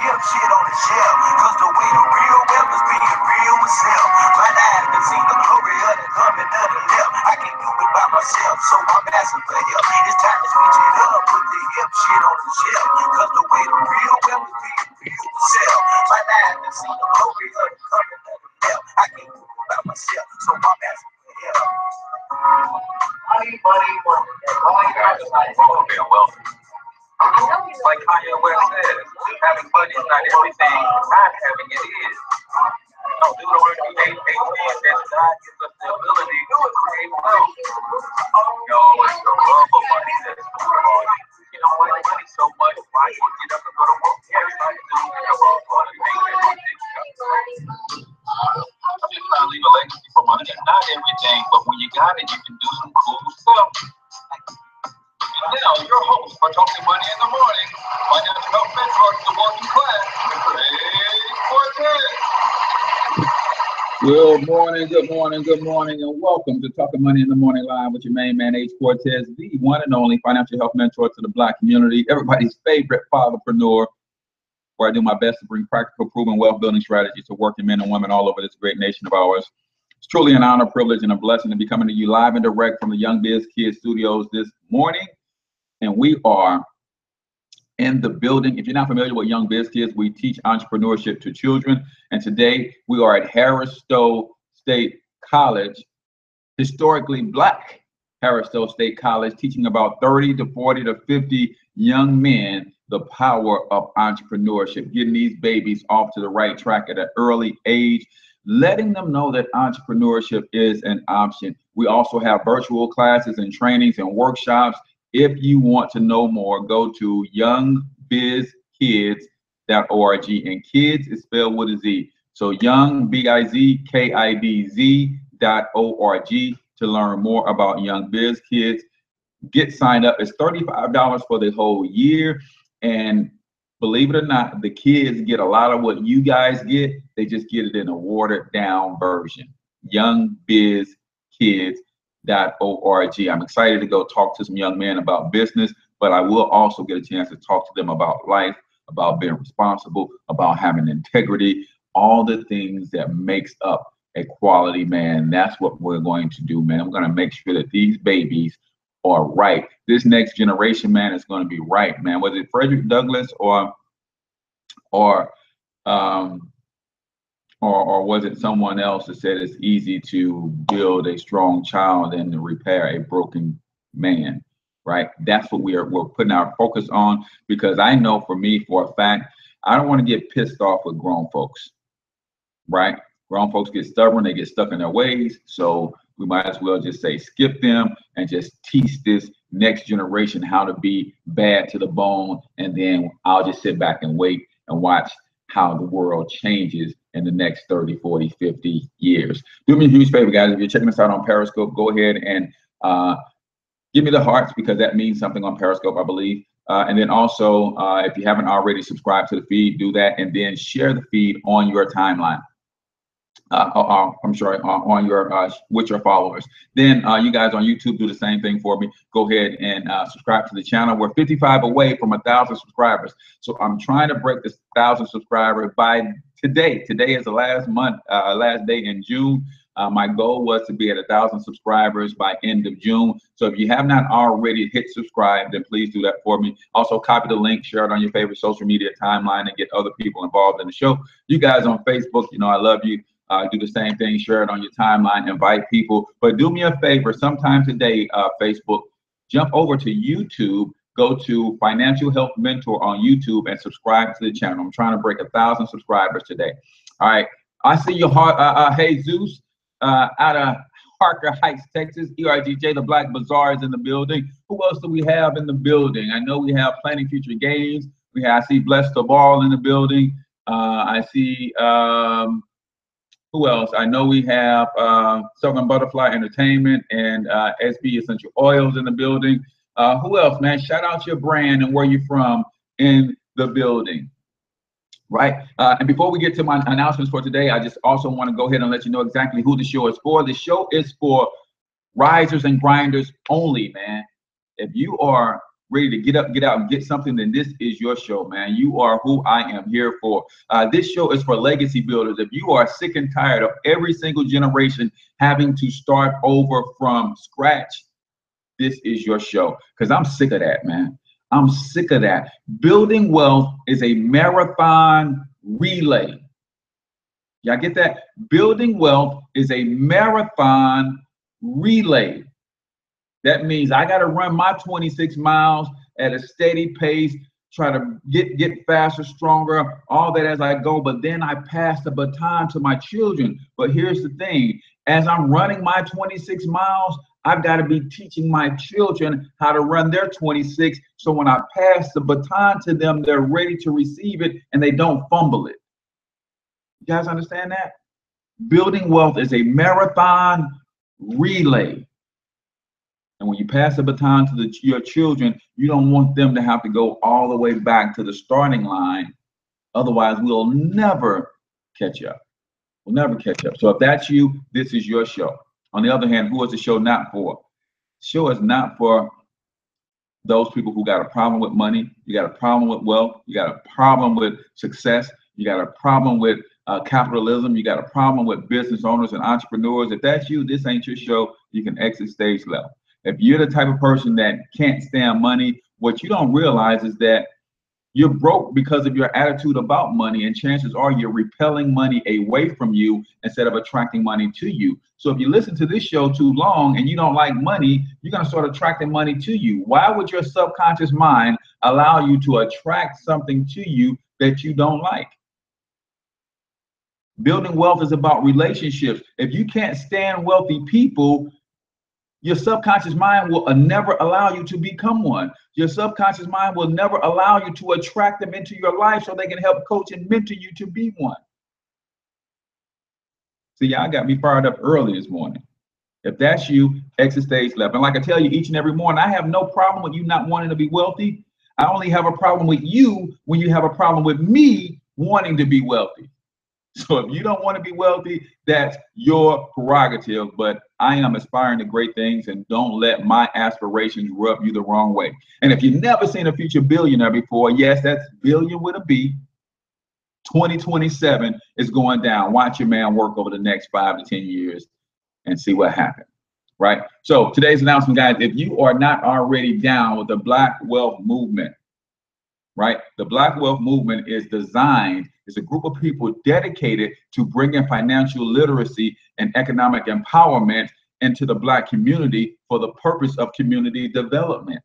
hip shit on the shelf. Cause the way the real wealth is being real myself. My eyes can see the glory of the coming of the left. I can do it by myself, so I'm asking for help. It's time to switch it up, put the hip shit on the shelf. Cause the way the real wealth is being real myself. My eyes can see the glory of the coming of the left. I can do it by myself, so I'm asking for help. Money, money, money. All you guys are being wealthy. Like Kanye West says, having money is not everything, not having it is. No, Deuteronomy 8:18 says God gives us the ability to create wealth. No, it's the love of money that's the all. You know what? Money so much, why you get up and go to work? Everybody doing it about money. I'm just trying to leave a legacy for money. Not everything, but when you got it, you can do some cool stuff. And now, your host for Talking Money in the Morning, financial health mentor to the working class, Mr. A. Cortez. Good morning, and welcome to Talking Money in the Morning Live with your main man, H. Cortez, the one and only financial health mentor to the Black community, everybody's favorite fatherpreneur, where I do my best to bring practical, proven wealth building strategies to working men and women all over this great nation of ours. It's truly an honor, privilege, and a blessing to be coming to you live and direct from the Young Biz Kids Studios this morning. And we are in the building. If you're not familiar with Young Biz Kids, we teach entrepreneurship to children. And today we are at Harris Stowe State College, historically Black Harris Stowe State College, teaching about 30 to 40 to 50 young men the power of entrepreneurship, getting these babies off to the right track at an early age, letting them know that entrepreneurship is an option. We also have virtual classes and trainings and workshops. If you want to know more, go to youngbizkids.org, and kids is spelled with a Z. So youngbizkids.org to learn more about Young Biz Kids. Get signed up. It's $35 for the whole year. And believe it or not, the kids get a lot of what you guys get. They just get it in a watered down version. youngbizkids.org. I'm excited to go talk to some young men about business, but I will also get a chance to talk to them about life, about being responsible, about having integrity, all the things that makes up a quality man. That's what we're going to do, man. I'm going to make sure that these babies are right. This next generation, man, is going to be right, man. Was it Frederick Douglass or was it someone else that said it's easy to build a strong child than to repair a broken man, right? That's what we're putting our focus on, because I know for me, for a fact, I don't want to get pissed off with grown folks, right? Grown folks get stubborn, they get stuck in their ways, so we might as well just say skip them and just teach this next generation how to be bad to the bone, and then I'll just sit back and wait and watch how the world changes in the next 30, 40, 50 years. Do me a huge favor, guys. If you're checking us out on Periscope, go ahead and give me the hearts, because that means something on Periscope, I believe. And then also, if you haven't already subscribed to the feed, do that, and then share the feed on your timeline. I'm sorry, on your with your followers. Then you guys on YouTube, do the same thing for me. Go ahead and subscribe to the channel. We're 55 away from 1,000 subscribers, so I'm trying to break this 1,000 subscribers by today. Today is the last day in June. My goal was to be at 1,000 subscribers by end of June. So if you have not already hit subscribe, then please do that for me. Also, copy the link, share it on your favorite social media timeline, and get other people involved in the show. You guys on Facebook, you know I love you. Do the same thing, share it on your timeline, invite people. But do me a favor, sometime today, Facebook, jump over to YouTube, go to Financial Health Mentor on YouTube and subscribe to the channel. I'm trying to break 1,000 subscribers today. All right, I see you, Jesus, out of Harker Heights, Texas. ERGJ, the Black Bazaar is in the building. Who else do we have in the building? I know we have Planning Future Games. I see Blessed the Ball in the building. I see, who else? I know we have Southern Butterfly Entertainment and SB Essential Oils in the building. Who else, man? Shout out your brand and where you're from in the building, right? And before we get to my announcements for today, I just also want to go ahead and let you know exactly who the show is for. The show is for risers and grinders only, man. If you are ready to get up, get out, and get something, then this is your show, man. You are who I am here for. This show is for legacy builders. If you are sick and tired of every single generation having to start over from scratch, this is your show, because I'm sick of that, man. I'm sick of that. Building wealth is a marathon relay. Y'all get that? Building wealth is a marathon relay. That means I got to run my 26 miles at a steady pace, try to get faster, stronger, all that as I go. But then I pass the baton to my children. But here's the thing. As I'm running my 26 miles, I've got to be teaching my children how to run their 26. So when I pass the baton to them, they're ready to receive it and they don't fumble it. You guys understand that? Building wealth is a marathon relay. And when you pass the baton to your children, you don't want them to have to go all the way back to the starting line. Otherwise, we'll never catch up. We'll never catch up. So if that's you, this is your show. On the other hand, who is the show not for? The show is not for those people who got a problem with money. You got a problem with wealth. You got a problem with success. You got a problem with capitalism. You got a problem with business owners and entrepreneurs. If that's you, this ain't your show. You can exit stage left. If you're the type of person that can't stand money, what you don't realize is that you're broke because of your attitude about money, and chances are you're repelling money away from you instead of attracting money to you. So if you listen to this show too long and you don't like money, you're going to start attracting money to you. Why would your subconscious mind allow you to attract something to you that you don't like? Building wealth is about relationships. If you can't stand wealthy people, your subconscious mind will never allow you to become one. Your subconscious mind will never allow you to attract them into your life so they can help coach and mentor you to be one. See, y'all got me fired up early this morning. If that's you, exit stage left. And like I tell you each and every morning, I have no problem with you not wanting to be wealthy. I only have a problem with you when you have a problem with me wanting to be wealthy. So if you don't want to be wealthy, that's your prerogative, but I am aspiring to great things, and don't let my aspirations rub you the wrong way. And if you've never seen a future billionaire before, yes, that's billion with a B. 2027 is going down. Watch your man work over the next 5 to 10 years and see what happens, right? So today's announcement, guys, if you are not already down with the Black Wealth Movement, right? The Black Wealth Movement is designed, it's a group of people dedicated to bringing financial literacy and economic empowerment into the Black community for the purpose of community development.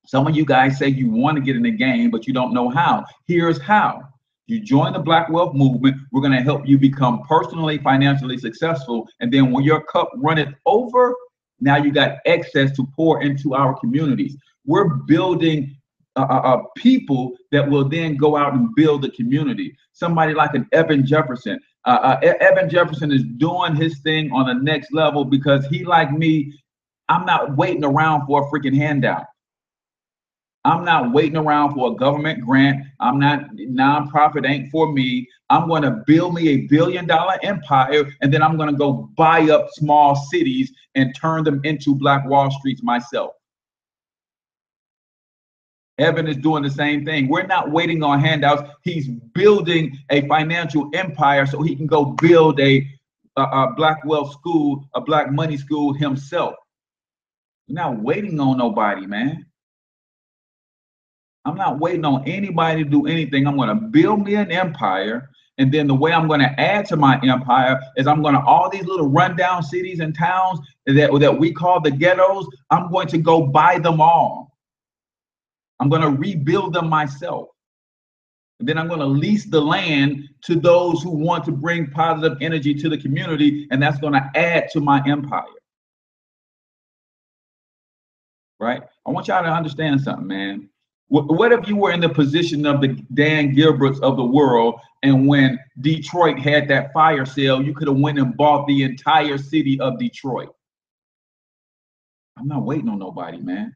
Some of you guys say you want to get in the game, but you don't know how. Here's how. You join the Black Wealth Movement. We're going to help you become personally, financially successful. And then when your cup runneth over, now you got excess to pour into our communities. We're building people that will then go out and build the community. Somebody like an Evan Jefferson. Evan Jefferson is doing his thing on the next level because he, like me, I'm not waiting around for a freaking handout. I'm not waiting around for a government grant. I'm not, nonprofit ain't for me. I'm going to build me $1 billion empire, and then I'm going to go buy up small cities and turn them into Black Wall Streets myself. Evan is doing the same thing. We're not waiting on handouts. He's building a financial empire so he can go build a Black wealth school, a Black money school himself. We're not waiting on nobody, man. I'm not waiting on anybody to do anything. I'm going to build me an empire. And then the way I'm going to add to my empire is I'm going to, all these little rundown cities and towns that we call the ghettos, I'm going to go buy them all. I'm going to rebuild them myself. And then I'm going to lease the land to those who want to bring positive energy to the community. And that's going to add to my empire. Right? I want y'all to understand something, man. What if you were in the position of the Dan Gilberts of the world, and when Detroit had that fire sale, you could have went and bought the entire city of Detroit? I'm not waiting on nobody, man.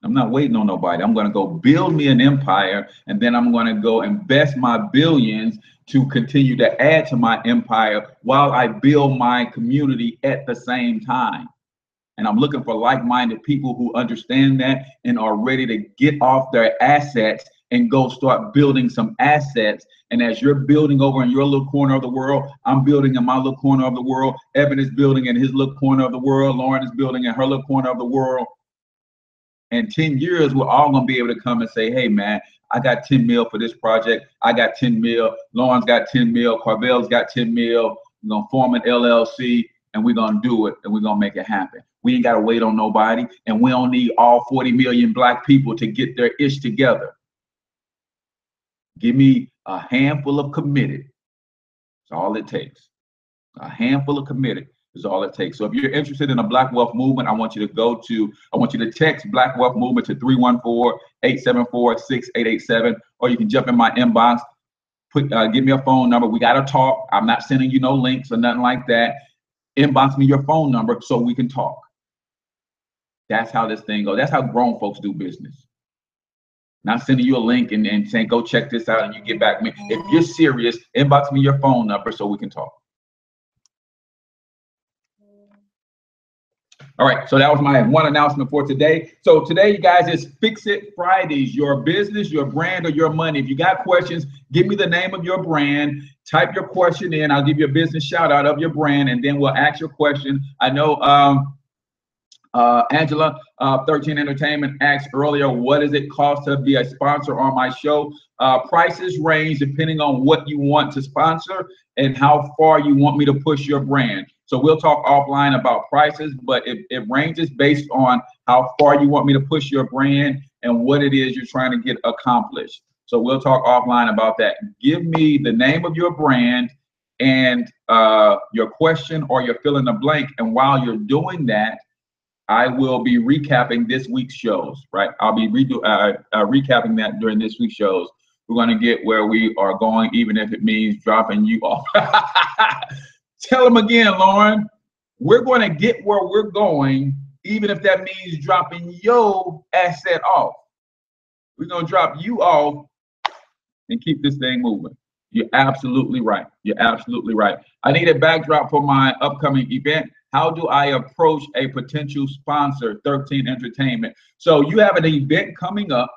I'm not waiting on nobody. I'm going to go build me an empire, and then I'm going to go invest my billions to continue to add to my empire while I build my community at the same time. And I'm looking for like-minded people who understand that and are ready to get off their assets and go start building some assets. And as you're building over in your little corner of the world, I'm building in my little corner of the world. Evan is building in his little corner of the world. Lauren is building in her little corner of the world. In 10 years, we're all going to be able to come and say, hey, man, I got 10 mil for this project. I got 10 mil. Lauren's got 10 mil. Carvel's got 10 mil. We're going to form an LLC, and we're going to do it, and we're going to make it happen. We ain't got to wait on nobody, and we don't need all 40 million black people to get their ish together. Give me a handful of committed. That's all it takes. A handful of committed is all it takes. So if you're interested in a Black Wealth Movement, I want you to text Black Wealth Movement to 314-874-6887, or you can jump in my inbox, give me a phone number. We got to talk. I'm not sending you no links or nothing like that. Inbox me your phone number so we can talk. That's how this thing goes. That's how grown folks do business. Not sending you a link and saying, go check this out and you get back to me. If you're serious, inbox me your phone number so we can talk. All right, so that was my one announcement for today. So today, you guys, is Fix It Fridays. Your business, your brand, or your money. If you got questions, give me the name of your brand. Type your question in. I'll give you a business shout out of your brand, and then we'll ask your question. I know Angela, 13 Entertainment asked earlier, what does it cost to be a sponsor on my show? Prices range depending on what you want to sponsor and how far you want me to push your brand. So we'll talk offline about prices, but it ranges based on how far you want me to push your brand and what it is you're trying to get accomplished. So we'll talk offline about that. Give me the name of your brand and your question or your fill in the blank. And while you're doing that, I will be recapping this week's shows, right? I'll be recapping that during this week's shows. We're going to get where we are going, even if it means dropping you off. Tell them again, Lauren. We're going to get where we're going, even if that means dropping your asset off. We're going to drop you off and keep this thing moving. You're absolutely right. You're absolutely right. I need a backdrop for my upcoming event. How do I approach a potential sponsor, 13 Entertainment? So you have an event coming up.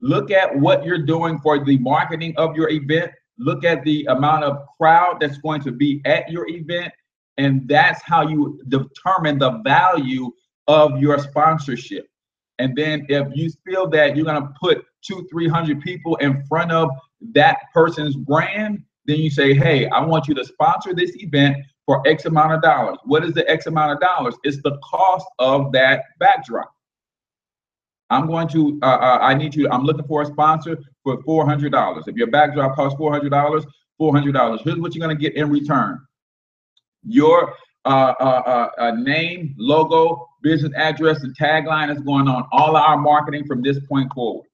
Look at what you're doing for the marketing of your event. Look at the amount of crowd that's going to be at your event. And that's how you determine the value of your sponsorship. And then if you feel that you're going to put 200-300 people in front of that person's brand, then you say, hey, I want you to sponsor this event for X amount of dollars. What is the X amount of dollars? It's the cost of that backdrop. I'm going to, I'm looking for a sponsor for $400. If your backdrop costs $400, $400. Here's what you're going to get in return. Your name, logo, business address, and tagline is going on all our marketing from this point forward.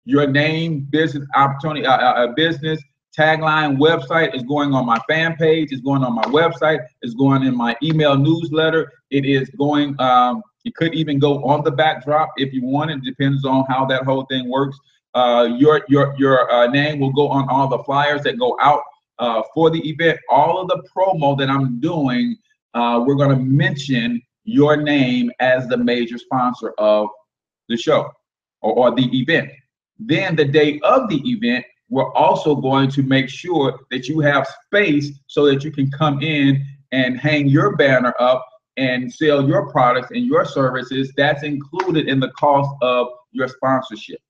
Your name, business opportunity, business tagline, website is going on my fan page, is going on my website, is going in my email newsletter. It is going, it could even go on the backdrop if you want. It depends on how that whole thing works. Your name will go on all the flyers that go out for the event. All of the promo that I'm doing, we're going to mention your name as the major sponsor of the show or the event. Then the day of the event, we're also going to make sure that you have space so that you can come in and hang your banner up and sell your products and your services. That's included in the cost of your sponsorship,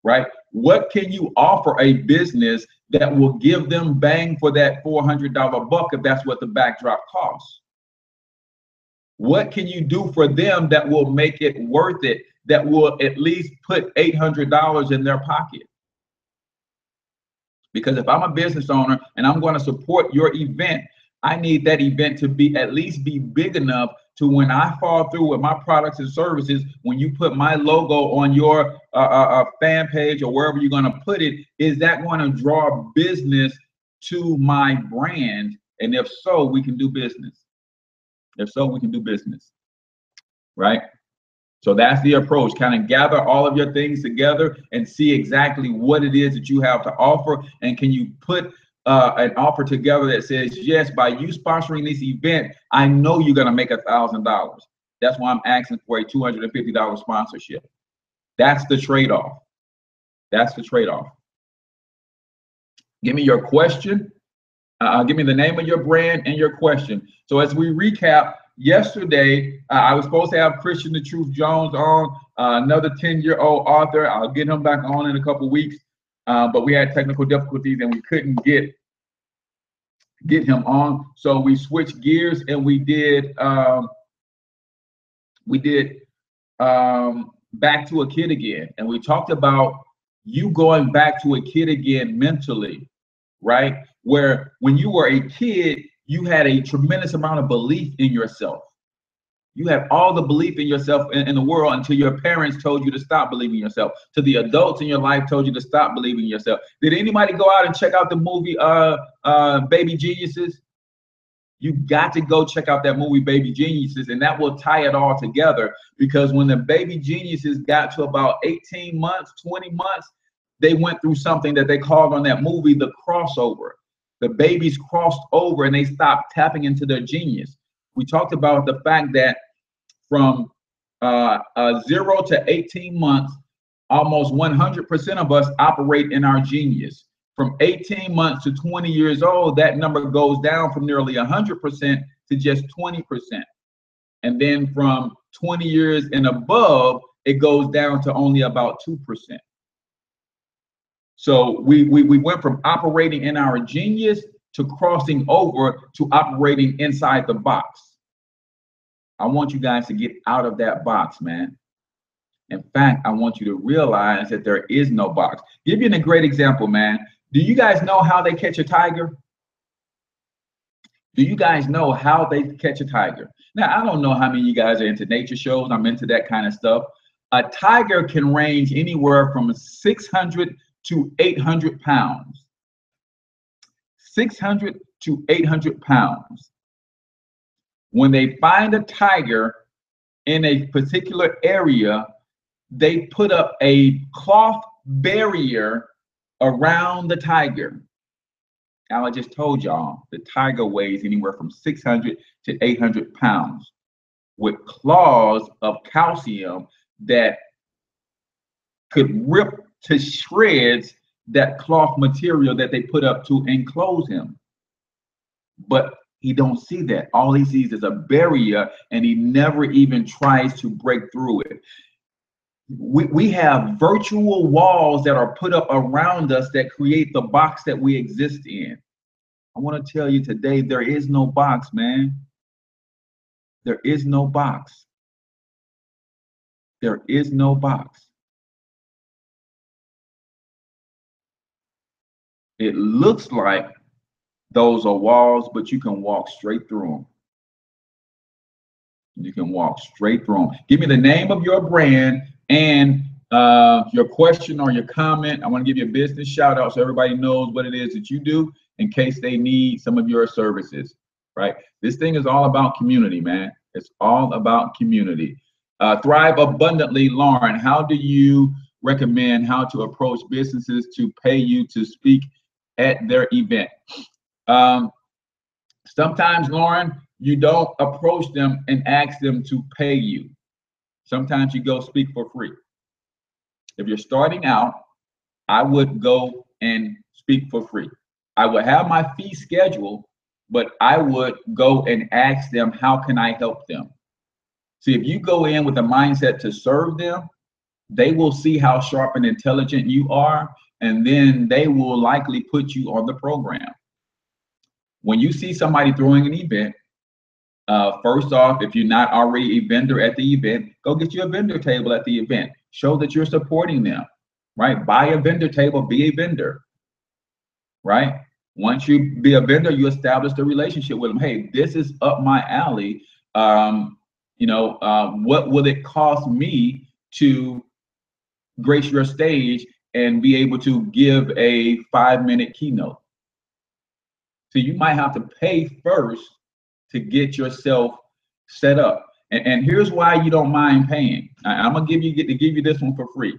right? What can you offer a business that will give them bang for that $400 buck if that's what the backdrop costs? What can you do for them that will make it worth it, that will at least put $800 in their pocket? Because if I'm a business owner and I'm going to support your event, I need that event to be at least be big enough to when I fall through with my products and services, when you put my logo on your fan page or wherever you're going to put it, is that going to draw business to my brand? And if so, we can do business. If so, we can do business, right? So that's the approach. Kind of gather all of your things together and see exactly what it is that you have to offer. And can you put an offer together that says, yes, by you sponsoring this event, I know you're going to make $1,000. That's why I'm asking for a $250 sponsorship. That's the trade-off. That's the trade-off. Give me your question. Give me the name of your brand and your question. So as we recap, yesterday, I was supposed to have Christian the Truth Jones on, another 10-year-old author. I'll get him back on in a couple weeks, but we had technical difficulties and we couldn't get him on. So we switched gears and we did back to a kid again. And we talked about you going back to a kid again mentally, right? Where when you were a kid, you had a tremendous amount of belief in yourself. You had all the belief in yourself in the world until your parents told you to stop believing in yourself, till the adults in your life told you to stop believing in yourself. Did anybody go out and check out the movie Baby Geniuses? You got to go check out that movie Baby Geniuses, and that will tie it all together, because when the Baby Geniuses got to about 18 months, 20 months, they went through something that they called on that movie the crossover. The babies crossed over and they stopped tapping into their genius. We talked about the fact that from 0 to 18 months, almost 100% of us operate in our genius. From 18 months to 20 years old, that number goes down from nearly 100% to just 20%. And then from 20 years and above, it goes down to only about 2%. So we went from operating in our genius to crossing over to operating inside the box. I want you guys to get out of that box, man. In fact, I want you to realize that there is no box. Give you a great example, man. Do you guys know how they catch a tiger? Do you guys know how they catch a tiger? Now, I don't know how many of you guys are into nature shows. I'm into that kind of stuff. A tiger can range anywhere from 600 to 800 pounds. 600 to 800 pounds. When they find a tiger in a particular area, they put up a cloth barrier around the tiger. Now, I just told y'all the tiger weighs anywhere from 600 to 800 pounds with claws of calcium that could rip to shreds that cloth material that they put up to enclose him. But he don't see that. All he sees is a barrier, and he never even tries to break through it. We have virtual walls that are put up around us that create the box that we exist in. I want to tell you today, there is no box, man. There is no box. There is no box. It looks like those are walls, but you can walk straight through them. You can walk straight through them. Give me the name of your brand and your question or your comment. I want to give you a business shout out so everybody knows what it is that you do in case they need some of your services, right? This thing is all about community, man. It's all about community. Thrive Abundantly, Lauren, how do you recommend how to approach businesses to pay you to speak at their event? Sometimes, Lauren, you don't approach them and ask them to pay you. Sometimes you go speak for free. If you're starting out, I would go and speak for free. I would have my fee schedule, but I would go and ask them, how can I help them? See, if you go in with a mindset to serve them, they will see how sharp and intelligent you are, and then they will likely put you on the program. When you see somebody throwing an event, first off, if you're not already a vendor at the event, go get you a vendor table at the event. Show that you're supporting them, right? Buy a vendor table, be a vendor, right? Once you be a vendor, you establish the relationship with them. Hey, this is up my alley. What will it cost me to grace your stage and be able to give a 5-minute keynote? So you might have to pay first to get yourself set up. And here's why you don't mind paying. I'm gonna give you this one for free.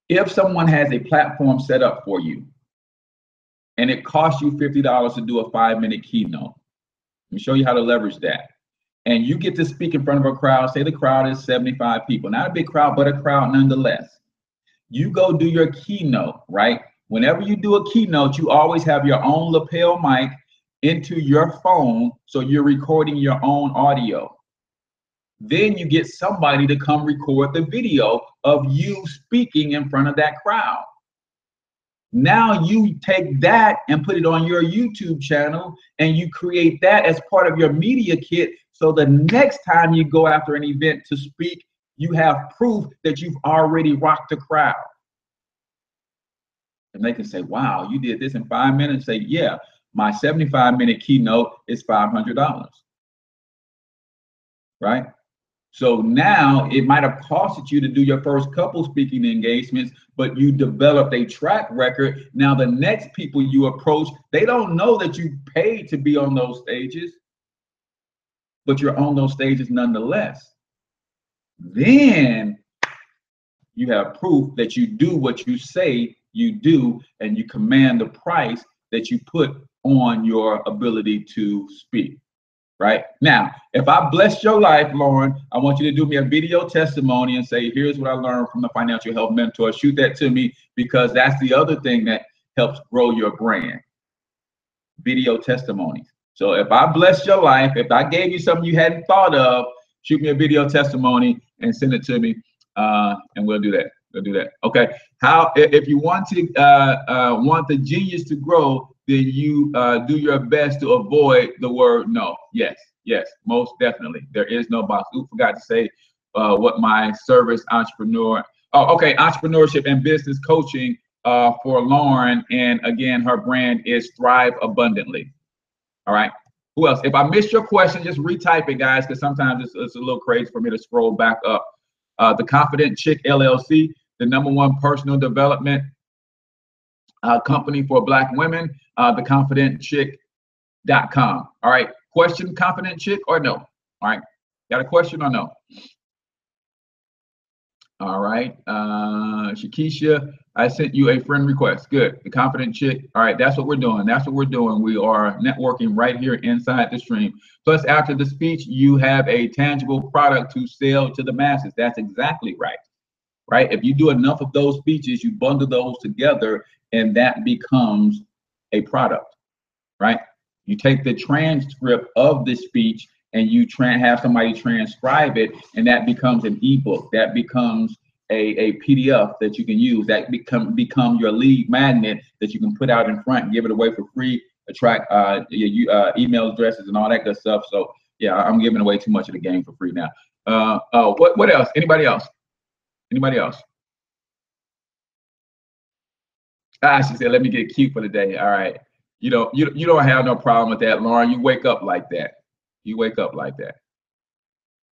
If someone has a platform set up for you and it costs you $50 to do a 5-minute keynote, let me show you how to leverage that. And you get to speak in front of a crowd, say the crowd is 75 people, not a big crowd, but a crowd nonetheless. You go do your keynote, right? Whenever you do a keynote, you always have your own lapel mic into your phone, so you're recording your own audio. Then you get somebody to come record the video of you speaking in front of that crowd. Now you take that and put it on your YouTube channel, and you create that as part of your media kit. So the next time you go after an event to speak, you have proof that you've already rocked the crowd. And they can say, wow, you did this in 5 minutes. Say, yeah, my 75-minute keynote is $500, right? So now it might have costed you to do your first couple speaking engagements, but you developed a track record. Now the next people you approach, they don't know that you paid to be on those stages, but you're on those stages nonetheless. Then you have proof that you do what you say you do, and you command the price that you put on your ability to speak. Right now, if I blessed your life, Lauren, I want you to do me a video testimony and say, here's what I learned from the Financial Health Mentor. Shoot that to me, because that's the other thing that helps grow your brand. Video testimonies. So if I blessed your life, if I gave you something you hadn't thought of, shoot me a video testimony and send it to me, and we'll do that. We'll do that. Okay. How, if you want to want the genius to grow, then you do your best to avoid the word no. Yes, yes, most definitely. There is no box. Ooh, forgot to say what my service entrepreneur. Oh, okay, entrepreneurship and business coaching for Lauren, and again, her brand is Thrive Abundantly. All right. Who else? If I missed your question, just retype it, guys, because sometimes it's a little crazy for me to scroll back up. The Confident Chick LLC, the #1 personal development company for Black women, theconfidentchick.com. All right. Question, Confident Chick, or no? All right. Got a question or no? All right. Shakisha, I sent you a friend request. Good. The Confident Chick. All right. That's what we're doing. That's what we're doing. We are networking right here inside the stream. Plus, after the speech, you have a tangible product to sell to the masses. That's exactly right. Right. If you do enough of those speeches, you bundle those together, and that becomes a product. Right. You take the transcript of the speech and you have somebody transcribe it, and that becomes an ebook. That becomes a PDF that you can use. That become your lead magnet that you can put out in front and give it away for free, attract email addresses and all that good stuff. So yeah, I'm giving away too much of the game for free now. What else? Anybody else? Anybody else? She said, let me get cute for the day. All right. You don't have no problem with that, Lauren. You wake up like that. You wake up like that.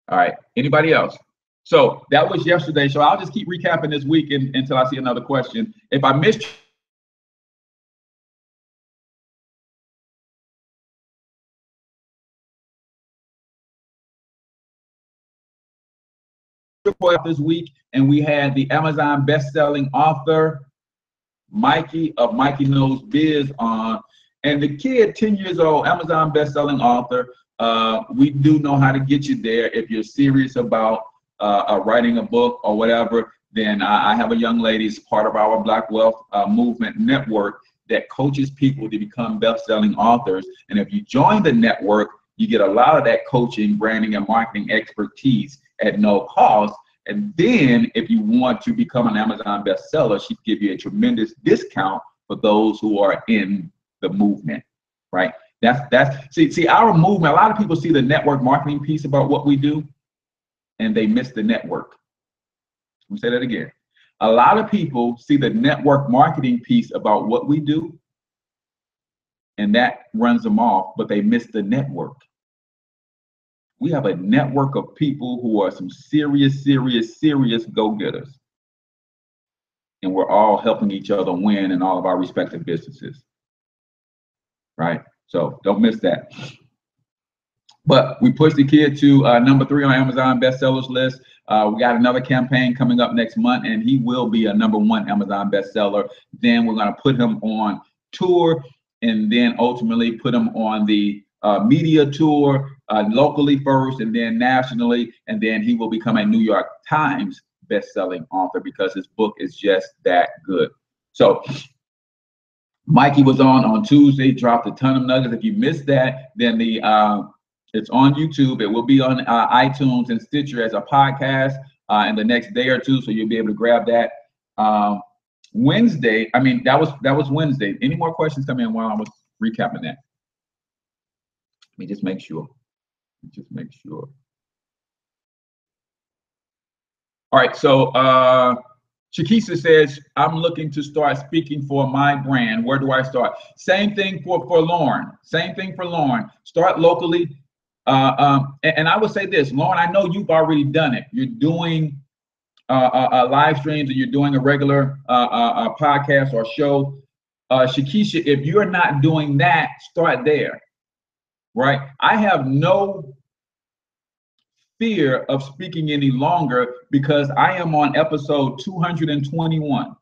All right. Anybody else? So that was yesterday. So I'll just keep recapping this week until I see another question. If I missed this week, and we had the Amazon best-selling author Mikey of Mikey Knows Biz on, and the kid, 10 years old, Amazon best-selling author. We do know how to get you there. If you're serious about writing a book or whatever, then I have a young lady as part of our Black Wealth Movement Network that coaches people to become best-selling authors. And if you join the network, you get a lot of that coaching, branding, and marketing expertise at no cost. And then if you want to become an Amazon bestseller, she give you a tremendous discount for those who are in the movement, right? See our movement. A lot of people see the network marketing piece about what we do, and they miss the network. Let me say that again. A lot of people see the network marketing piece about what we do, and that runs them off, but they miss the network. We have a network of people who are some serious go-getters. And we're all helping each other win in all of our respective businesses. Right? So don't miss that. But we pushed the kid to #3 on Amazon bestsellers list. We got another campaign coming up next month, and he will be a #1 Amazon bestseller. Then we're going to put him on tour, and then ultimately put him on the media tour locally first, and then nationally, and then he will become a New York Times best-selling author because his book is just that good. So Mikey was on Tuesday, dropped a ton of nuggets. If you missed that, then it's on YouTube. It will be on iTunes and Stitcher as a podcast in the next day or two, so you'll be able to grab that. Wednesday, I mean, that was Wednesday. Any more questions come in while I was recapping that? Let me just make sure. All right, so Shakisa says, I'm looking to start speaking for my brand. Where do I start? Same thing for Lauren. Start locally. And I would say this, Lauren, I know you've already done it. You're doing live streams, and you're doing a regular podcast or show. Shakisha, if you're not doing that, start there, right? I have no fear of speaking any longer because I am on episode 221.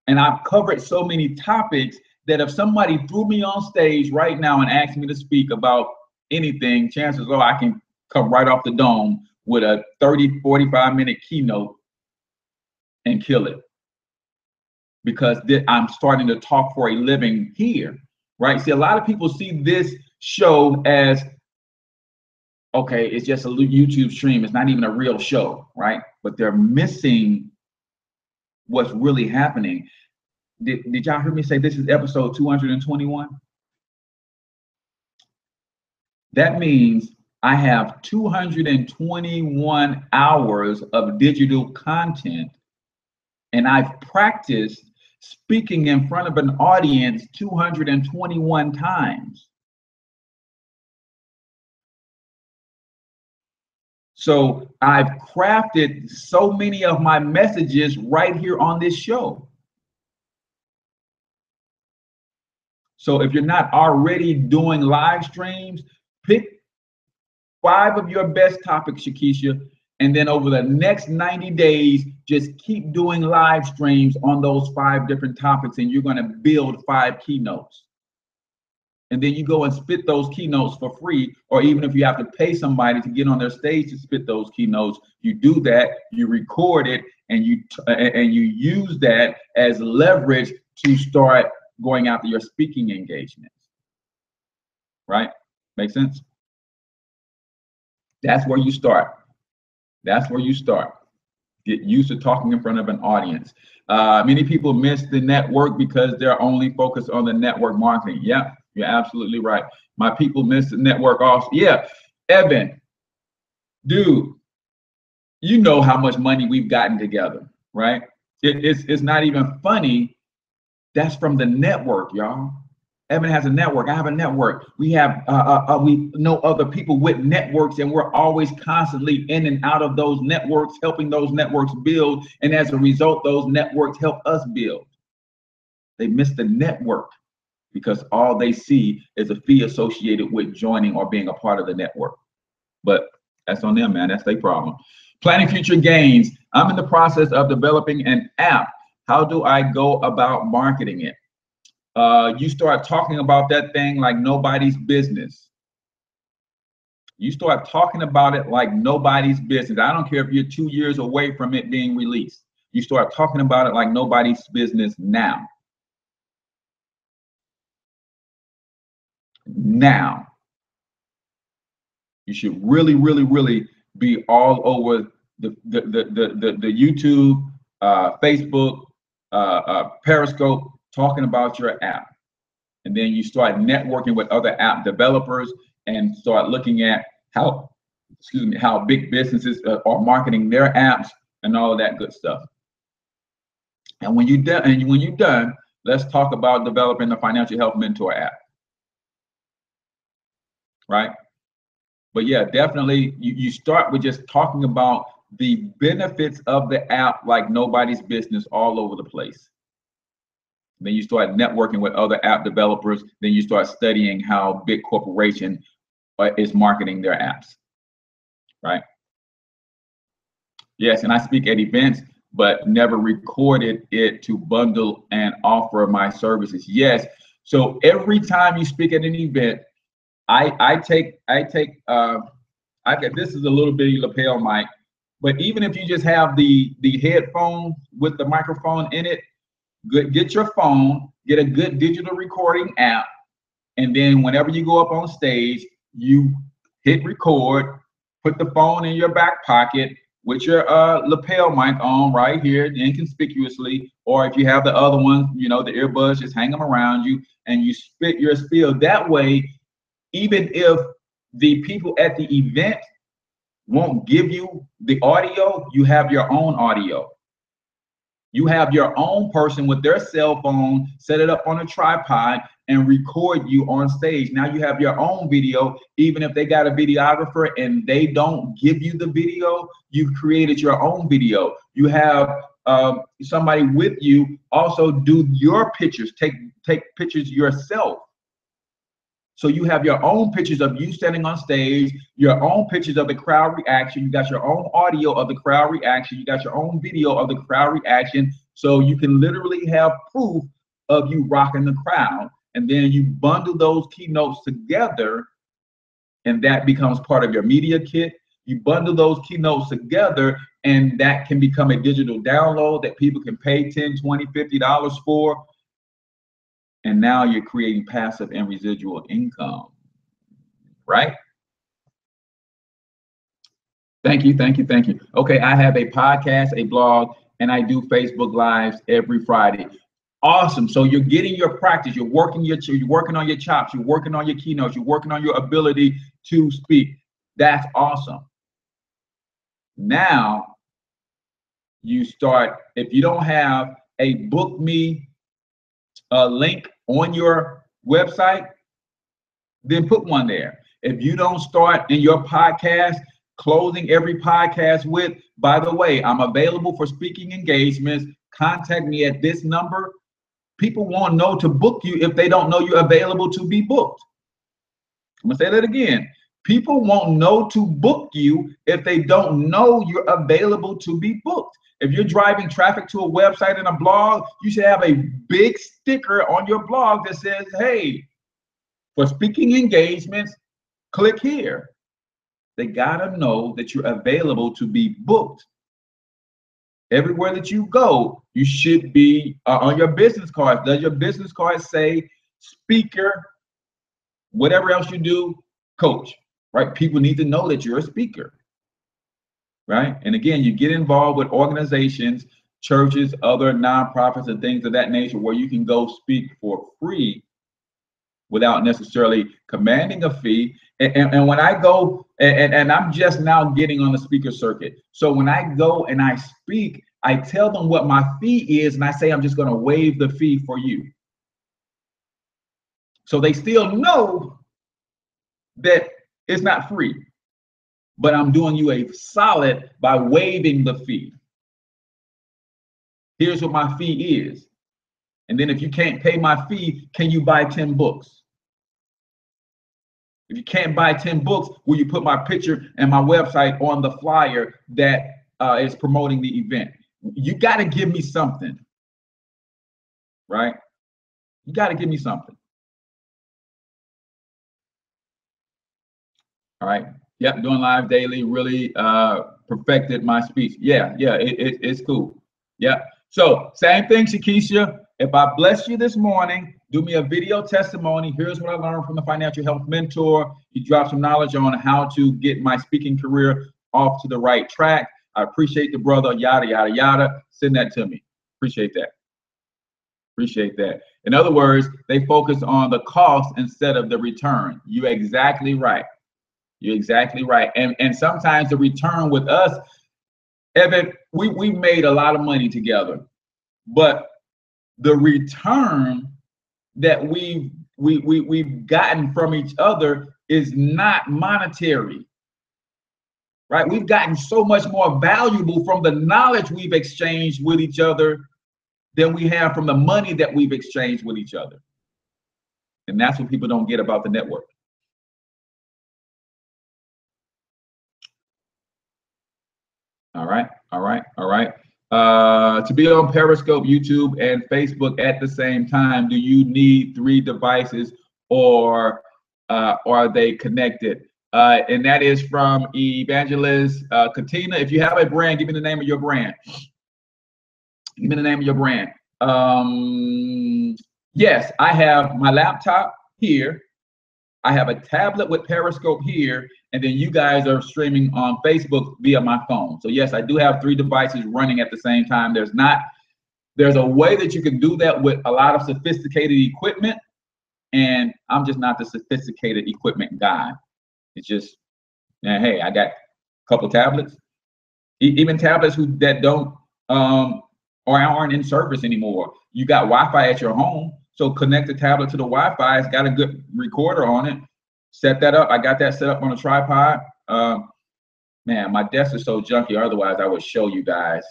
And I've covered so many topics that if somebody threw me on stage right now and asked me to speak about anything, chances are I can come right off the dome with a 30, 45-minute keynote and kill it. Because I'm starting to talk for a living here, right? See, a lot of people see this show as, okay, it's just a YouTube stream. It's not even a real show, right? But they're missing what's really happening. Did y'all hear me say this is episode 221? That means I have 221 hours of digital content, and I've practiced speaking in front of an audience 221 times. So I've crafted so many of my messages right here on this show. So if you're not already doing live streams, pick 5 of your best topics, Shakisha, and then over the next 90 days, just keep doing live streams on those 5 different topics, and you're going to build 5 keynotes. And then you go and spit those keynotes for free, or even if you have to pay somebody to get on their stage to spit those keynotes, you do that, you record it, and you use that as leverage to start going after your speaking engagements. Right? Make sense? That's where you start. Get used to talking in front of an audience. Many people miss the network because they're only focused on the network marketing. Yeah, you're absolutely right. My people miss the network also. Yeah, Evan, dude, you know how much money we've gotten together, right? It's not even funny. That's from the network, y'all. Evan has a network. I have a network. We know other people with networks, and we're always constantly in and out of those networks, helping those networks build. And as a result, those networks help us build. They miss the network because all they see is a fee associated with joining or being a part of the network. But that's on them, man. That's their problem. Planning future gains. I'm in the process of developing an app. How do I go about marketing it? You start talking about that thing like nobody's business. You start talking about it like nobody's business. I don't care if you're 2 years away from it being released. You start talking about it like nobody's business now. Now. You should really, really, really be all over the YouTube, Facebook, Periscope, talking about your app. And then you start networking with other app developers and start looking at how big businesses are marketing their apps and all of that good stuff. And when you're done, let's talk about developing the Financial Health Mentor app. Right? But yeah, definitely you start with just talking about the benefits of the app like nobody's business all over the place. Then you start networking with other app developers. Then you start studying how big corporations is marketing their apps, right? Yes, and I speak at events, but never recorded it to bundle and offer my services. Yes, so every time you speak at an event, I get, this is a little bitty lapel mic, but even if you just have the headphone with the microphone in it, get your phone, get a good digital recording app, and then whenever you go up on stage, you hit record, put the phone in your back pocket with your lapel mic on right here inconspicuously, or if you have the other one, you know, the earbuds, just hang them around you, and you spit your spiel. That way, even if the people at the event won't give you the audio, you have your own audio. You have your own person with their cell phone, set it up on a tripod, and record you on stage. Now you have your own video. Even if they got a videographer and they don't give you the video, you've created your own video. You have somebody with you also do your pictures, take pictures yourself. So you have your own pictures of you standing on stage, your own pictures of the crowd reaction. You got your own audio of the crowd reaction. You got your own video of the crowd reaction. So you can literally have proof of you rocking the crowd. And then you bundle those keynotes together, and that becomes part of your media kit. You bundle those keynotes together, and that can become a digital download that people can pay $10, $20, $50 for. And now you're creating passive and residual income, right? Thank you, thank you, thank you. Okay, I have a podcast, a blog, and I do Facebook Lives every Friday. Awesome. So you're getting your practice. You're working on your chops. You're working on your keynotes. You're working on your ability to speak. That's awesome. Now you start. If you don't have a book me link on your website, then put one there. If you don't start in your podcast, closing every podcast with, by the way, I'm available for speaking engagements. Contact me at this number. People won't know to book you if they don't know you're available to be booked. I'm gonna say that again. People won't know to book you if they don't know you're available to be booked. If you're driving traffic to a website and a blog, you should have a big sticker on your blog that says, hey, for speaking engagements, click here. They gotta know that you're available to be booked. Everywhere that you go, you should be on your business card. Does your business card say speaker, whatever else you do, coach, right? People need to know that you're a speaker, right? And again, you get involved with organizations, churches, other nonprofits, and things of that nature where you can go speak for free without necessarily commanding a fee. And when I go, and I'm just now getting on the speaker circuit. So when I go and I speak, I tell them what my fee is, and I say, I'm just going to waive the fee for you. So they still know that it's not free, but I'm doing you a solid by waiving the fee. Here's what my fee is. And then if you can't pay my fee, can you buy 10 books? If you can't buy 10 books, will you put my picture and my website on the flyer that is promoting the event? You got to give me something, right? You got to give me something. All right. Yep. Doing live daily really perfected my speech. Yeah. It's cool. Yeah. So same thing, Shakisha. If I bless you this morning, do me a video testimony. Here's what I learned from the Financial Health Mentor. You drop some knowledge on how to get my speaking career off to the right track. I appreciate the brother, yada, yada, yada. Send that to me. Appreciate that. Appreciate that. In other words, they focus on the cost instead of the return. You're exactly right. You're exactly right. And sometimes the return with us, Evan, we made a lot of money together, but the return that we've gotten from each other is not monetary, right? We've gotten so much more valuable from the knowledge we've exchanged with each other than we have from the money that we've exchanged with each other. And that's what people don't get about the network. All right, all right, all right. To be on Periscope, YouTube, and Facebook at the same time, do you need 3 devices, or are they connected? And that is from Evangelist Katina. If you have a brand, give me the name of your brand. Give me the name of your brand. Yes, I have my laptop here. I have a tablet with Periscope here, and then you guys are streaming on Facebook via my phone. So yes, I do have 3 devices running at the same time. There's a way that you can do that with a lot of sophisticated equipment, and I'm just not the sophisticated equipment guy. It's just, hey, I got a couple tablets, even tablets that don't or aren't in service anymore. You got Wi-Fi at your home, so connect the tablet to the Wi-Fi. It's got a good recorder on it. Set that up. I got that set up on a tripod. Man, my desk is so junky. Otherwise, I would show you guys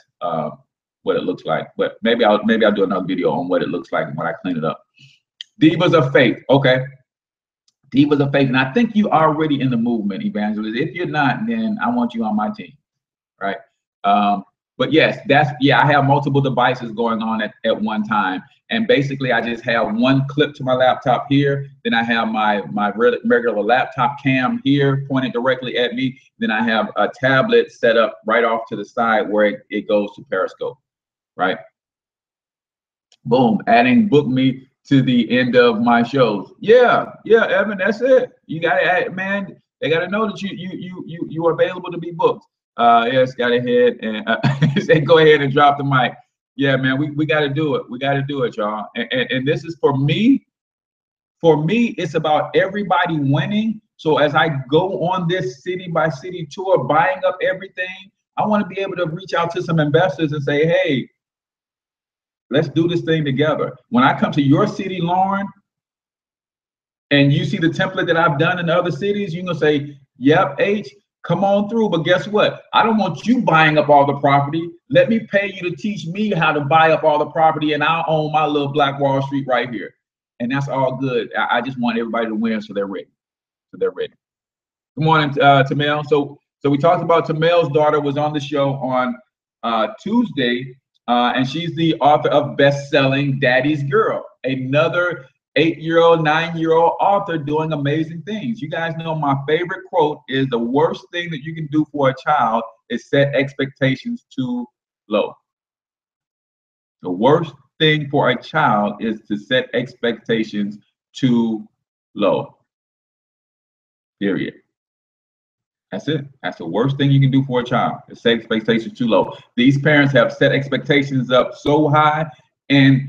what it looks like. But maybe I'll do another video on what it looks like when I clean it up. Divas of Faith. Okay. Divas of Faith. And I think you are already in the movement, Evangelist. If you're not, then I want you on my team. Right. But yes, I have multiple devices going on at one time. And basically I just have one clip to my laptop here. Then I have my regular laptop cam here pointed directly at me. Then I have a tablet set up right off to the side where it goes to Periscope, right? Boom, adding book me to the end of my shows. Yeah, Evan, that's it. You got to add, man, they got to know that you are available to be booked. Yes, got ahead and say, go ahead and drop the mic. Yeah, man, we got to do it. We got to do it, y'all. And this is for me. For me, it's about everybody winning. So as I go on this city by city tour, buying up everything, I want to be able to reach out to some investors and say, hey, let's do this thing together. When I come to your city, Lauren, and you see the template that I've done in other cities, you're going to say, yep, H, come on through. But guess what? I don't want you buying up all the property. Let me pay you to teach me how to buy up all the property, and I'll own my little Black Wall Street right here. And that's all good. I just want everybody to win, so they're ready. Good morning, Tamel. So we talked about Tamel's daughter was on the show on Tuesday, and she's the author of best-selling Daddy's Girl, another 8-year-old, 9-year-old author doing amazing things. You guys know my favorite quote is, the worst thing that you can do for a child is set expectations too low. The worst thing for a child is to set expectations too low. Period. That's it. That's the worst thing you can do for a child, is set expectations too low. These parents have set expectations up so high, and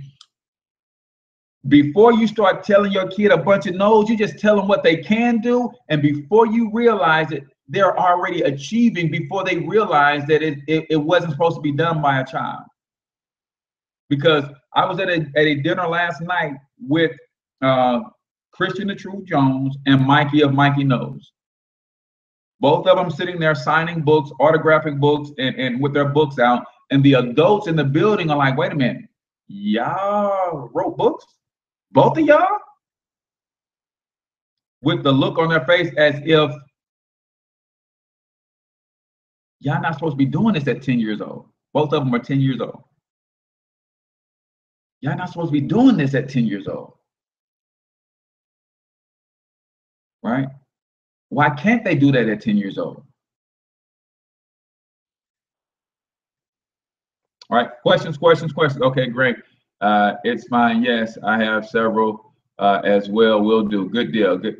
before you start telling your kid a bunch of no's, you just tell them what they can do, and before you realize it, they're already achieving before they realize that it wasn't supposed to be done by a child. Because I was at a dinner last night with Christian the Truth Jones and Mikey of Mikey Knows. Both of them sitting there signing books, autographing books, and with their books out. And the adults in the building are like, wait a minute, y'all wrote books? Both of y'all? With the look on their face as if y'all not supposed to be doing this at 10 years old. Both of them are 10 years old. Y'all not supposed to be doing this at 10 years old. Right? Why can't they do that at 10 years old? All right, questions. Okay, great. It's fine. Yes, I have several as well. Will do. Good deal. This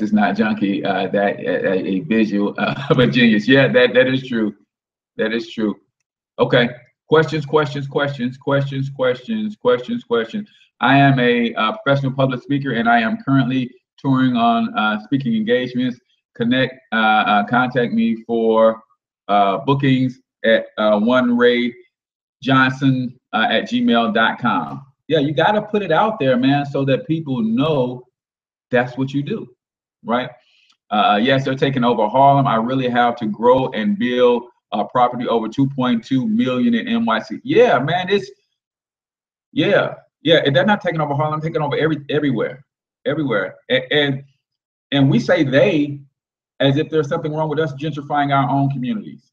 is not junky. That a visual of a genius. Yeah, that is true. That is true. Okay. Questions. I am a professional public speaker, and I am currently touring on speaking engagements. Contact me for bookings at onerayjohnson@gmail.com. Yeah, you got to put it out there, man, so that people know that's what you do, right? Yes, they're taking over Harlem. I really have to grow and build property over 2.2 million in NYC. Yeah, man, yeah. They're not taking over Harlem, taking over everywhere. And we say they, as if there's something wrong with us gentrifying our own communities.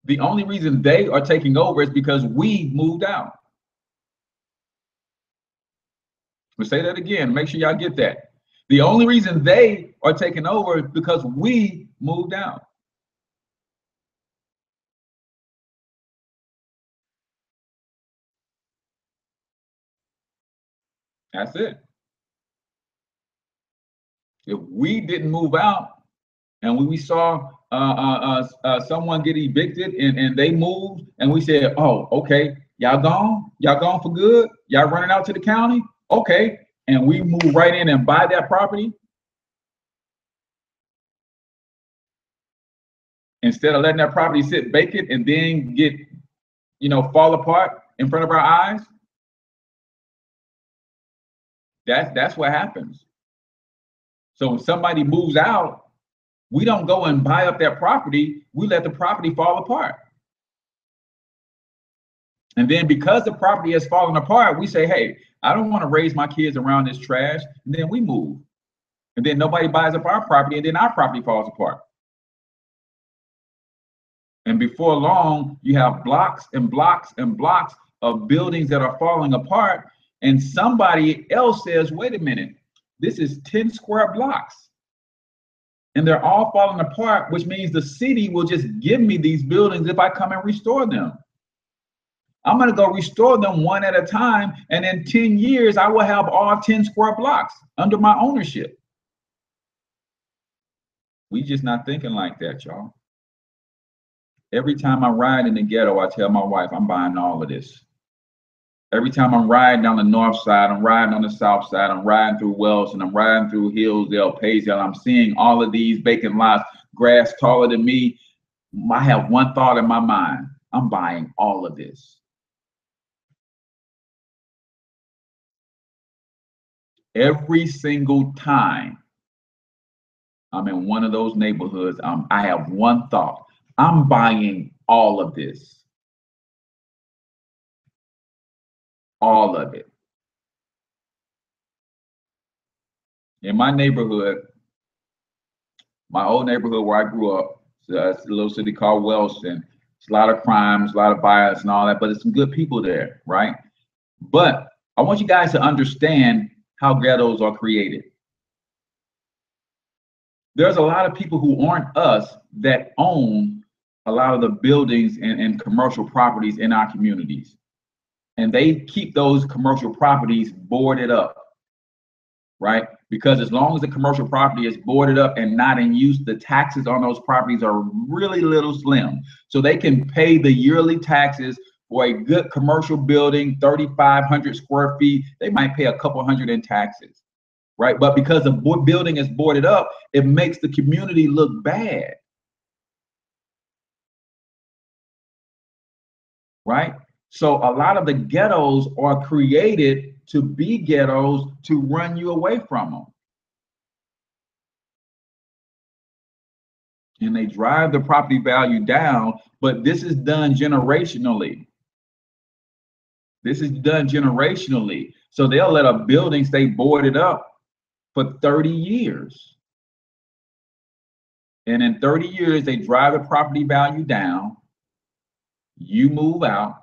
The only reason they are taking over is because we moved out. We'll say that again, make sure y'all get that. The only reason they are taking over is because we moved out. That's it. If we didn't move out and we saw someone get evicted and they moved and we said, oh, okay, y'all gone? Y'all gone for good? Y'all running out to the county? Okay. And we move right in and buy that property, instead of letting that property sit vacant and then get, fall apart in front of our eyes. That's what happens. So when somebody moves out, we don't go and buy up that property. We let the property fall apart. And then because the property has fallen apart, we say, hey, I don't want to raise my kids around this trash. And then we move. And then nobody buys up our property, and then our property falls apart. And before long, you have blocks and blocks and blocks of buildings that are falling apart. And somebody else says, wait a minute, this is 10 square blocks. And they're all falling apart, which means the city will just give me these buildings if I come and restore them. I'm going to go restore them one at a time. And in 10 years, I will have all 10 square blocks under my ownership. We just not thinking like that, y'all. Every time I ride in the ghetto, I tell my wife, I'm buying all of this. Every time I'm riding down the north side, I'm riding on the south side, I'm riding through Wellston, I'm riding through Hillsdale, Paysdale, I'm seeing all of these vacant lots, grass taller than me. I have one thought in my mind, I'm buying all of this. Every single time I'm in one of those neighborhoods, I have one thought, I'm buying all of this. All of it. In my neighborhood, my old neighborhood where I grew up, it's a little city called Wellston. It's a lot of crimes, a lot of violence and all that, but there's some good people there, right? But I want you guys to understand how ghettos are created. There's a lot of people who aren't us that own a lot of the buildings and commercial properties in our communities. And they keep those commercial properties boarded up, right? Because as long as the commercial property is boarded up and not in use, the taxes on those properties are really little slim. So they can pay the yearly taxes for a good commercial building, 3,500 square feet. They might pay a couple hundred in taxes, right? But because the building is boarded up, it makes the community look bad, right? So a lot of the ghettos are created to be ghettos to run you away from them. And they drive the property value down, but this is done generationally. This is done generationally. So they'll let a building stay boarded up for 30 years. And in 30 years, they drive the property value down, you move out,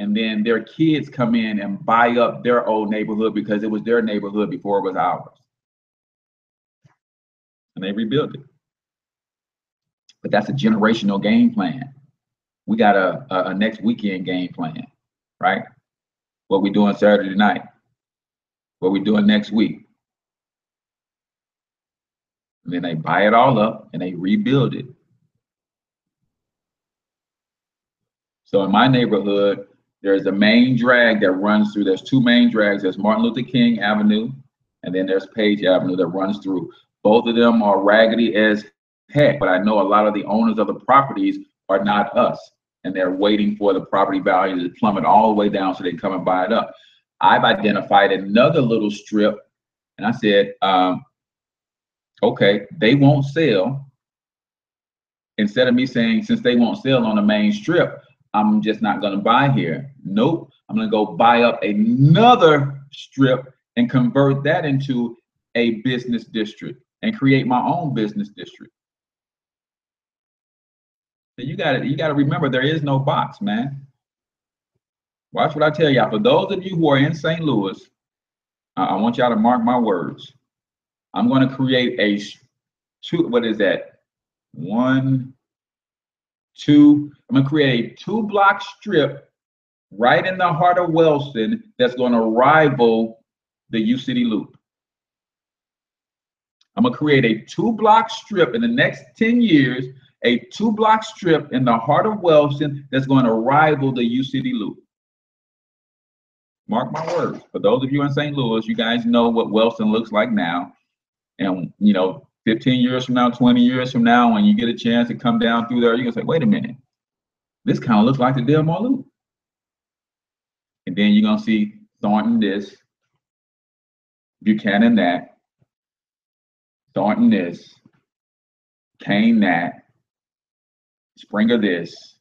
and then their kids come in and buy up their old neighborhood because it was their neighborhood before it was ours. And they rebuild it. But that's a generational game plan. We got a next weekend game plan, right? What we doing Saturday night, what we doing next week. And then they buy it all up and they rebuild it. So in my neighborhood, there's a main drag that runs through. There's two main drags. There's Martin Luther King Avenue, and then there's Page Avenue that runs through. Both of them are raggedy as heck, but I know a lot of the owners of the properties are not us, and they're waiting for the property value to plummet all the way down so they can come and buy it up. I've identified another little strip, and I said, okay, they won't sell. Instead of me saying, since they won't sell on the main strip, I'm just not going to buy here. Nope, I'm going to go buy up another strip and convert that into a business district and create my own business district. So you gotta remember there is no box, man. Watch what I tell y'all. For those of you who are in St. Louis, I want y'all to mark my words. I'm going to create a two. What is that? 1, 2. I'm going to create a 2-block strip right in the heart of Wellston that's going to rival the U City Loop. I'm going to create a 2-block strip in the next 10 years, a 2-block strip in the heart of Wellston that's going to rival the U City Loop. Mark my words. For those of you in St. Louis, you guys know what Wellston looks like now. And, 15 years from now, 20 years from now, when you get a chance to come down through there, you're going to say, wait a minute, this kind of looks like the Delmar Loop. And then you're going to see Thornton this, Buchanan that, Thornton this, Kane that, Springer this.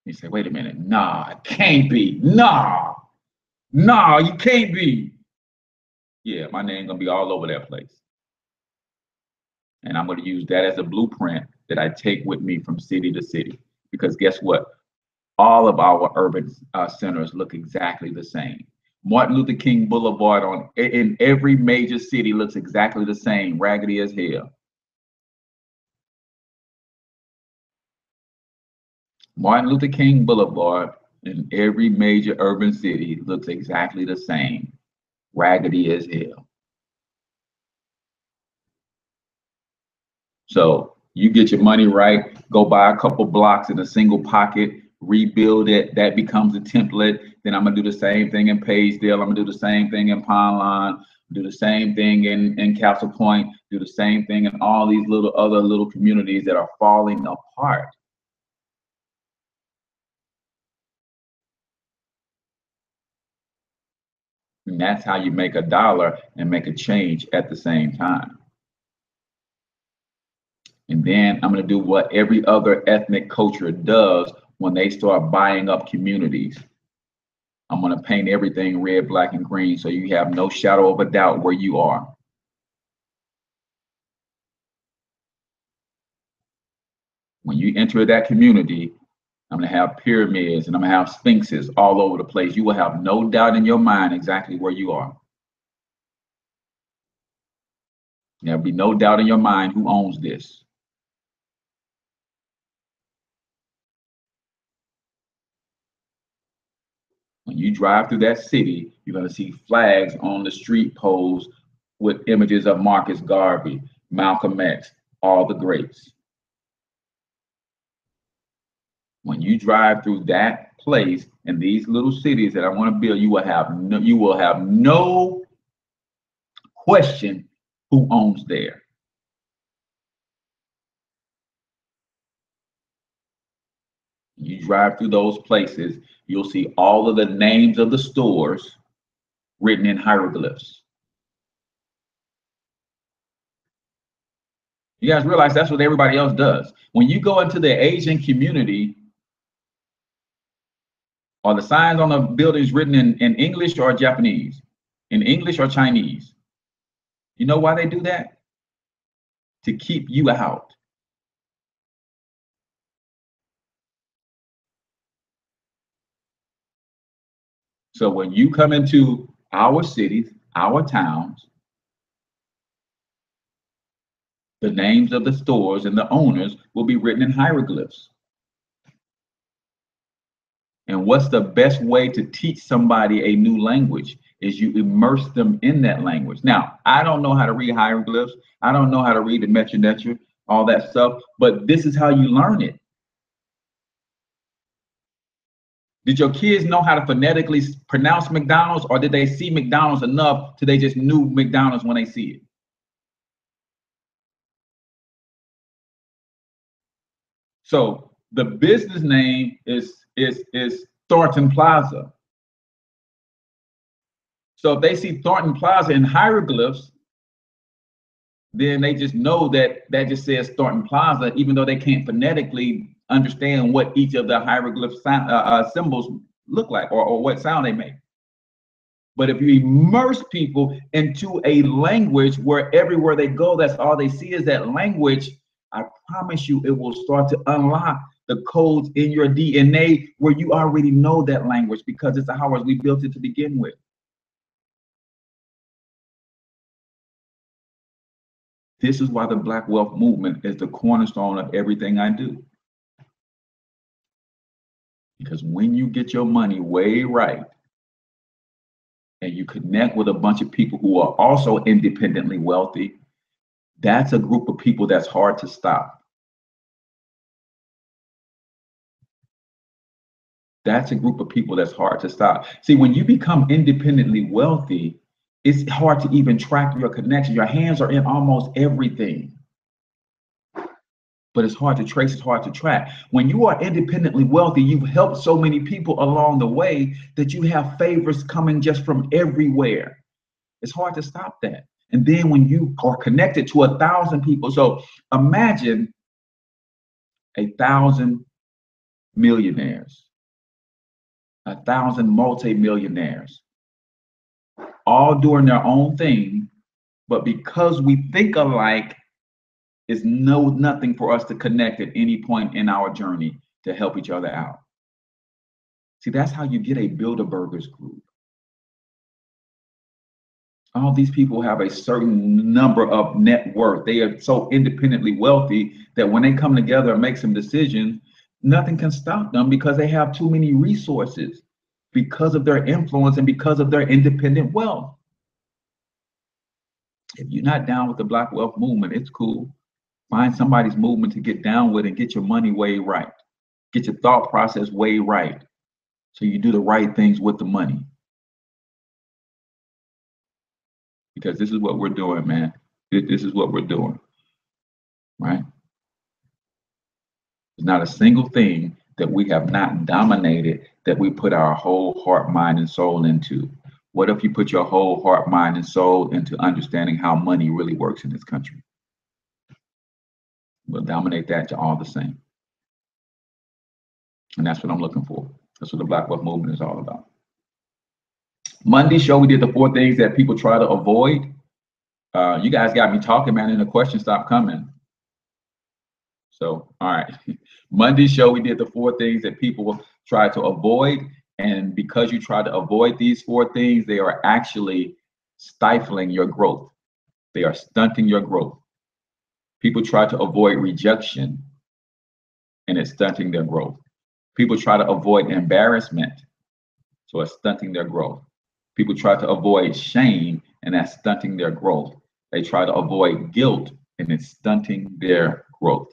You say, wait a minute, nah, it can't be. Nah, you can't be. Yeah, my name's gonna be all over that place. And I'm gonna use that as a blueprint that I take with me from city to city. Because guess what? All of our urban centers look exactly the same. Martin Luther King Boulevard in every major city looks exactly the same, raggedy as hell. Martin Luther King Boulevard in every major urban city looks exactly the same, raggedy as hell. So you get your money right, go buy a couple blocks in a single pocket, rebuild it, that becomes a template. Then I'm gonna do the same thing in Paysdale, I'm gonna do the same thing in Pond Lawn, do the same thing in Castle Point, do the same thing in all these other little communities that are falling apart. And that's how you make $1 and make a change at the same time. And then I'm going to do what every other ethnic culture does when they start buying up communities. I'm going to paint everything red, black, and green so you have no shadow of a doubt where you are. When you enter that community, I'm going to have pyramids and I'm going to have sphinxes all over the place. You will have no doubt in your mind exactly where you are. There'll be no doubt in your mind who owns this. When you drive through that city, you're going to see flags on the street poles with images of Marcus Garvey, Malcolm X, all the greats. When you drive through that place in these little cities that I want to build, you will have no question who owns there. You drive through those places, you'll see all of the names of the stores written in hieroglyphs. You guys realize that's what everybody else does. When you go into the Asian community, are the signs on the buildings written in English or Japanese? In English or Chinese? You know why they do that? To keep you out. So when you come into our cities, our towns, the names of the stores and the owners will be written in hieroglyphs. And what's the best way to teach somebody a new language is you immerse them in that language. Now, I don't know how to read hieroglyphs. I don't know how to read the Metra Netra, all that stuff, but this is how you learn it. Did your kids know how to phonetically pronounce McDonald's, or did they see McDonald's enough till they just knew McDonald's when they see it? So the business name is Thornton Plaza. So if they see Thornton Plaza in hieroglyphs, then they just know that just says Thornton Plaza, even though they can't phonetically understand what each of the hieroglyph symbols look like or what sound they make. But if you immerse people into a language where everywhere they go, that's all they see is that language, I promise you, it will start to unlock the codes in your DNA where you already know that language because it's ours. We built it to begin with. This is why the Black Wealth Movement is the cornerstone of everything I do. Because when you get your money way right and you connect with a bunch of people who are also independently wealthy, that's a group of people that's hard to stop. That's a group of people that's hard to stop. See, when you become independently wealthy, it's hard to even track your connection. Your hands are in almost everything, but it's hard to trace, it's hard to track. When you are independently wealthy, you've helped so many people along the way that you have favors coming just from everywhere. It's hard to stop that. And then when you are connected to 1,000 people, so imagine 1,000 millionaires, 1,000 multimillionaires, all doing their own thing, but because we think alike, it's nothing for us to connect at any point in our journey to help each other out. See, that's how you get a Bilderbergers group. All these people have a certain number of net worth. They are so independently wealthy that when they come together and make some decisions, nothing can stop them because they have too many resources because of their influence and because of their independent wealth. If you're not down with the Black Wealth Movement, it's cool. Find somebody's movement to get down with and get your money way right. Get your thought process way right. So you do the right things with the money. Because this is what we're doing, man. This is what we're doing, right? There's not a single thing that we have not dominated that we put our whole heart, mind, and soul into. What if you put your whole heart, mind, and soul into understanding how money really works in this country? We'll dominate that to all the same. And that's what I'm looking for. That's what the Black Wealth Movement is all about. Monday show, we did the 4 things that people try to avoid. You guys got me talking, man, and the questions stopped coming. So, all right. Monday show, we did the 4 things that people try to avoid. And because you try to avoid these 4 things, they are actually stifling your growth. They are stunting your growth. People try to avoid rejection, and it's stunting their growth. People try to avoid embarrassment, so it's stunting their growth. People try to avoid shame, and that's stunting their growth. They try to avoid guilt, and it's stunting their growth.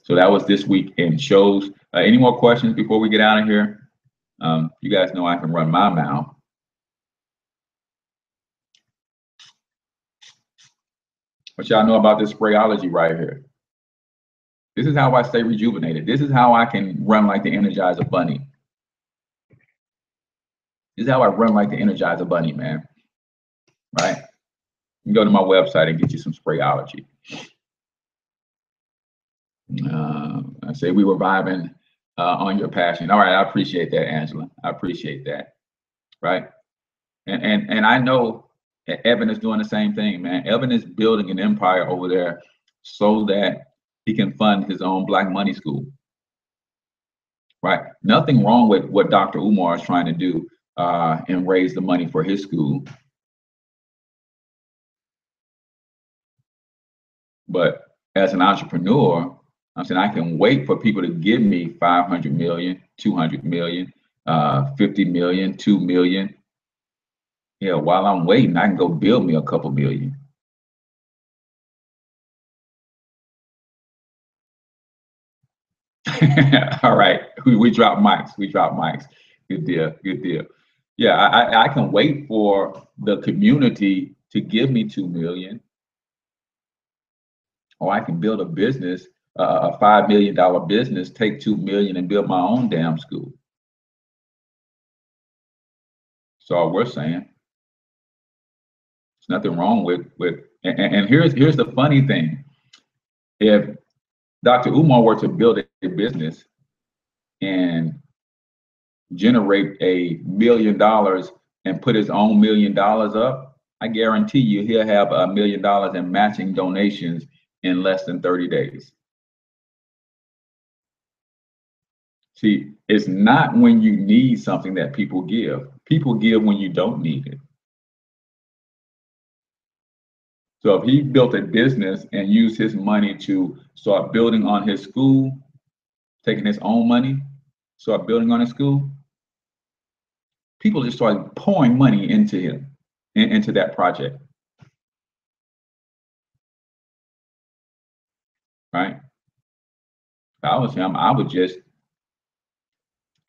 So that was this week in shows. Any more questions before we get out of here? You guys know I can run my mouth. What y'all know about this sprayology right here? This is how I stay rejuvenated. This is how I can run like the Energizer Bunny. This is how I run like the Energizer Bunny, man. Right? You can go to my website and get you some sprayology. I say we were vibing on your passion. All right, I appreciate that, Angela. I appreciate that. Right? And I know Evan is doing the same thing, man. Evan is building an empire over there so that he can fund his own Black Money School. Right? Nothing wrong with what Dr. Umar is trying to do and raise the money for his school. But as an entrepreneur, I'm saying I can wait for people to give me 500 million, 200 million, 50 million, 2 million. Yeah, while I'm waiting, I can go build me a couple million. All right, we drop mics. We drop mics. Good deal. Good deal. Yeah, I can wait for the community to give me 2 million, or I can build a business, a $5 million business, take 2 million and build my own damn school. So all we're saying, there's nothing wrong with and here's the funny thing. If Dr. Umar were to build a business and generate $1 million and put his own $1 million up, I guarantee you he'll have $1 million in matching donations in less than 30 days. See, it's not when you need something that people give. People give when you don't need it. So if he built a business and used his money to start building on his school, taking his own money, start building on his school, people just started pouring money into him, into that project, right? If I was him, I would just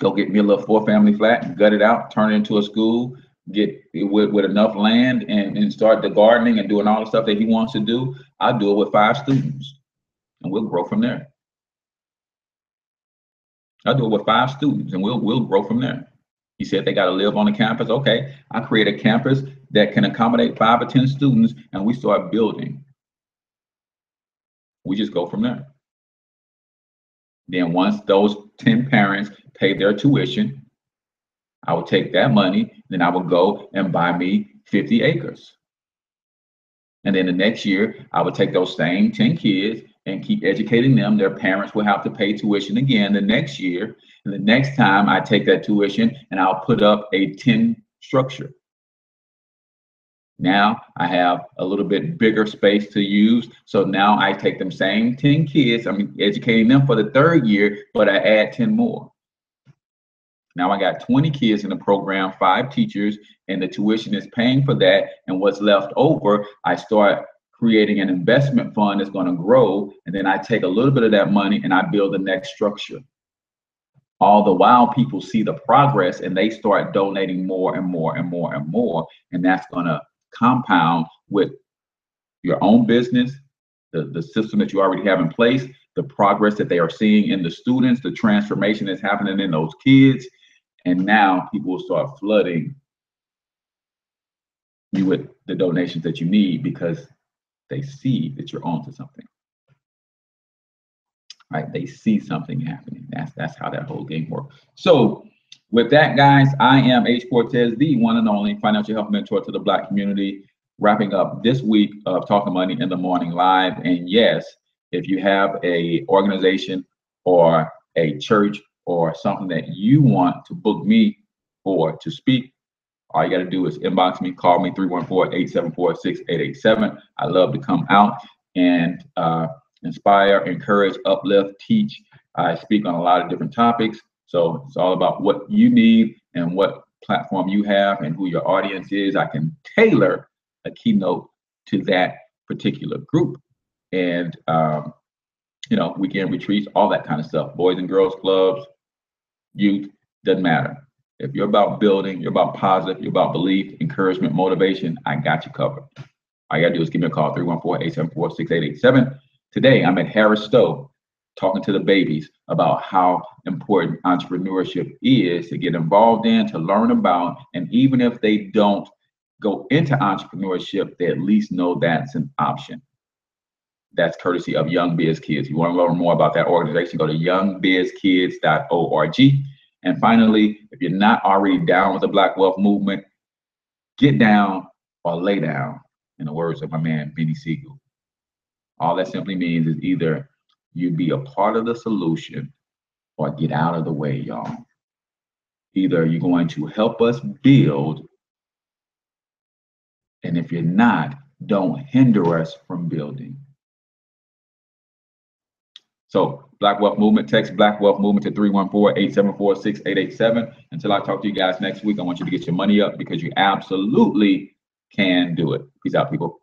go get me a little 4-family flat, gut it out, turn it into a school, get with enough land and start the gardening and doing all the stuff that he wants to do. I'll do it with 5 students and we'll grow from there. I'll do it with 5 students and we'll grow from there. He said they got to live on the campus. Okay, I create a campus that can accommodate 5 or 10 students and we start building. We just go from there. Then once those 10 parents pay their tuition, I would take that money, then I would go and buy me 50 acres. And then the next year, I would take those same 10 kids and keep educating them. Their parents will have to pay tuition again the next year. And the next time I take that tuition and I'll put up a 10 structure. Now I have a little bit bigger space to use. So now I take them same 10 kids, I'm educating them for the 3rd year, but I add 10 more. Now I got 20 kids in the program, 5 teachers, and the tuition is paying for that. And what's left over, I start creating an investment fund that's going to grow. And then I take a little bit of that money and I build the next structure. All the while people see the progress and they start donating more and more and more and more. And that's going to compound with your own business, the system that you already have in place, the progress that they are seeing in the students, the transformation that's happening in those kids. And now people will start flooding you with the donations that you need because they see that you're onto something. Right? They see something happening. That's how that whole game works. So with that, guys, I am H. Cortez, the one and only financial health mentor to the Black community, wrapping up this week of Talking Money in the Morning Live. And yes, if you have a organization or a church or something that you want to book me for to speak, all you got to do is inbox me, call me 314-874-6887. I love to come out and inspire, encourage, uplift, teach. I speak on a lot of different topics. So it's all about what you need and what platform you have and who your audience is. I can tailor a keynote to that particular group. And, weekend retreats, all that kind of stuff, boys and girls clubs, youth, doesn't matter. If you're about building, you're about positive, you're about belief, encouragement, motivation, I got you covered. All you gotta do is give me a call, 314-874-6887. Today, I'm at Harris Stowe talking to the babies about how important entrepreneurship is to get involved in, to learn about, and even if they don't go into entrepreneurship, they at least know that's an option. That's courtesy of Young Biz Kids. You want to learn more about that organization, go to youngbizkids.org. And finally, if you're not already down with the Black Wealth Movement, get down or lay down, in the words of my man, Benny Siegel. All that simply means is either you be a part of the solution or get out of the way, y'all. Either you're going to help us build, and if you're not, don't hinder us from building. So Black Wealth Movement, text Black Wealth Movement to 314-874-6887. Until I talk to you guys next week, I want you to get your money up because you absolutely can do it. Peace out, people.